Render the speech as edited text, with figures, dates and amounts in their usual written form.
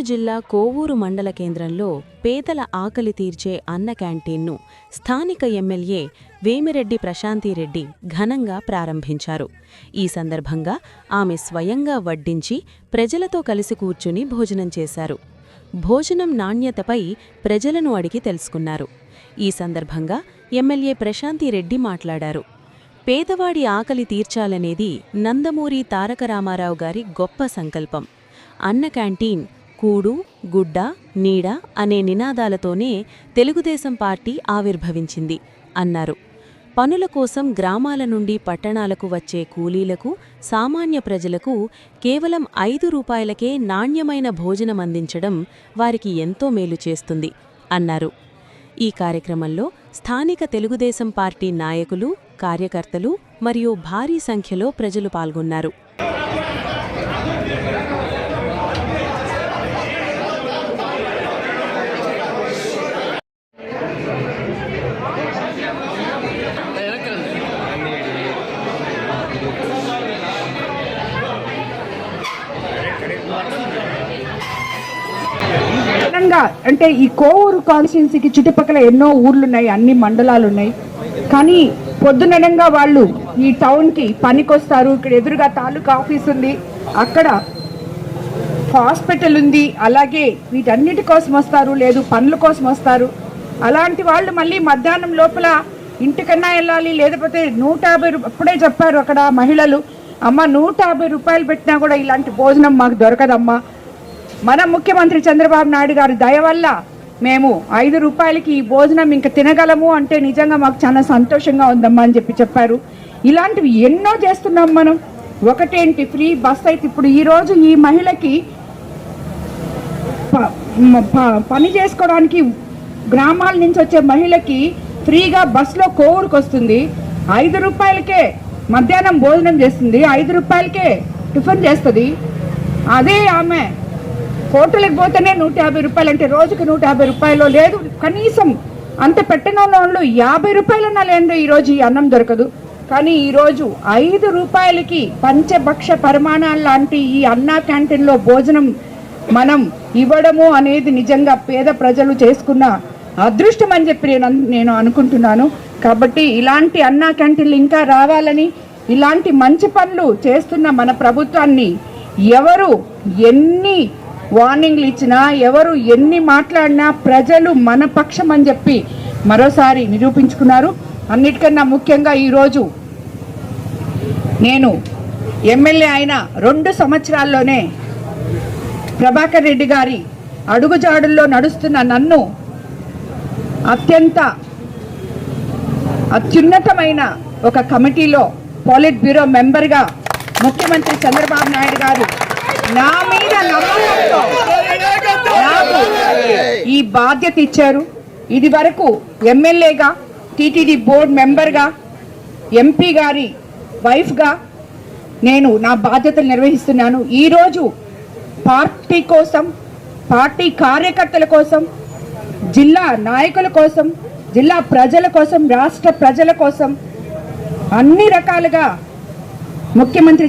జిల్లా కోవూరు మండల కేంద్రంలో పేదల ఆకలి తీర్చే అన్న క్యాంటీన్ను స్థానిక ఎమ్మెల్యే వేమిరెడ్డి ప్రశాంతిరెడ్డి ఘనంగా ప్రారంభించారు. ఈ సందర్భంగా ఆమె స్వయంగా వడ్డించి ప్రజలతో కలిసి కూర్చుని భోజనం చేశారు. భోజనం నాణ్యతపై ప్రజలను అడిగి తెలుసుకున్నారు. ఈ సందర్భంగా ఎమ్మెల్యే ప్రశాంతిరెడ్డి మాట్లాడారు. పేదవాడి ఆకలి తీర్చాలనేది నందమూరి తారక రామారావు గారి గొప్ప సంకల్పం. అన్న క్యాంటీన్ కూడు, గుడ్డ, నీడ అనే నినాదాలతోనే తెలుగుదేశం పార్టీ ఆవిర్భవించింది అన్నారు. పనుల కోసం గ్రామాల నుండి పట్టణాలకు వచ్చే కూలీలకు, సామాన్య ప్రజలకు కేవలం 5 రూపాయలకే నాణ్యమైన భోజనం అందించడం వారికి ఎంతో మేలు చేస్తుంది అన్నారు. ఈ కార్యక్రమంలో స్థానిక తెలుగుదేశం పార్టీ నాయకులు, కార్యకర్తలు మరియు భారీ సంఖ్యలో ప్రజలు పాల్గొన్నారు. అంటే ఈ కోవూరు కాన్స్టిట్యున్సీకి చుట్టుపక్కల ఎన్నో ఊర్లున్నాయి, అన్ని మండలాలు ఉన్నాయి. కానీ పొద్దుననంగా వాళ్ళు ఈ టౌన్కి పనికొస్తారు. ఇక్కడ ఎదురుగా తాలూకా ఆఫీస్ ఉంది, అక్కడ హాస్పిటల్ ఉంది, అలాగే వీటన్నిటి కోసం వస్తారు, లేదు పనుల కోసం వస్తారు. అలాంటి వాళ్ళు మళ్ళీ మధ్యాహ్నం లోపల ఇంటికన్నా వెళ్ళాలి, లేకపోతే 150 అప్పుడే చెప్పారు అక్కడ మహిళలు, అమ్మ 150 రూపాయలు పెట్టినా కూడా ఇలాంటి భోజనం మాకు దొరకదమ్మా, మన ముఖ్యమంత్రి చంద్రబాబు నాయుడు గారి దయ వల్ల మేము 5 రూపాయలకి ఈ భోజనం ఇంకా తినగలము అంటే నిజంగా మాకు చాలా సంతోషంగా ఉందమ్మా అని చెప్పారు. ఇలాంటివి ఎన్నో చేస్తున్నాం మనం. ఒకటేంటి, ఫ్రీ బస్ అయితే ఇప్పుడు ఈరోజు ఈ మహిళకి పని చేసుకోవడానికి గ్రామాల నుంచి వచ్చే మహిళకి ఫ్రీగా బస్సులో కోవూరుకు వస్తుంది. 5 రూపాయలకే మధ్యాహ్నం భోజనం చేస్తుంది, 5 రూపాయలకే టిఫిన్ చేస్తుంది. అదే ఆమె హోటల్కి పోతేనే 150 రూపాయలు, అంటే రోజుకి 150 రూపాయలు, లేదు కనీసం అంత పెట్టిన వాళ్ళు 50 రూపాయలన్నా లేదు ఈరోజు ఈ అన్నం దొరకదు. కానీ ఈరోజు 5 రూపాయలకి పంచభక్ష పరిమాణాలు లాంటి ఈ అన్నా క్యాంటీన్లో భోజనం మనం ఇవ్వడము అనేది నిజంగా పేద ప్రజలు చేసుకున్న అదృష్టం అని చెప్పి నేను అనుకుంటున్నాను. కాబట్టి ఇలాంటి అన్నా క్యాంటీన్లు ఇంకా రావాలని, ఇలాంటి మంచి పనులు చేస్తున్న మన ప్రభుత్వాన్ని ఎవరు ఎన్ని వార్నింగ్లు ఇచ్చినా, ఎవరు ఎన్ని మాట్లాడినా ప్రజలు మన పక్షం అని చెప్పి మరోసారి నిరూపించుకున్నారు. అన్నిటికన్నా ముఖ్యంగా ఈరోజు నేను ఎమ్మెల్యే అయిన 2 సంవత్సరాల్లోనే ప్రభాకర్ రెడ్డి గారి అడుగుజాడుల్లో నడుస్తున్న నన్ను అత్యున్నతమైన ఒక కమిటీలో పోలిట్ బ్యూరో మెంబర్గా ముఖ్యమంత్రి చంద్రబాబు నాయుడు గారు నా మీద నమ్మకంతో నాకు ఈ బాధ్యత ఇచ్చారు. ఇది వరకు ఎమ్మెల్యేగా, టీటీడీ బోర్డు మెంబర్గా, ఎంపీ గారి వైఫ్గా నేను నా బాధ్యతలు నిర్వహిస్తున్నాను. ఈరోజు పార్టీ కోసం, పార్టీ కార్యకర్తల కోసం, జిల్లా నాయకుల కోసం, జిల్లా ప్రజల కోసం, రాష్ట్ర ప్రజల కోసం అన్ని రకాలుగా ముఖ్యమంత్రి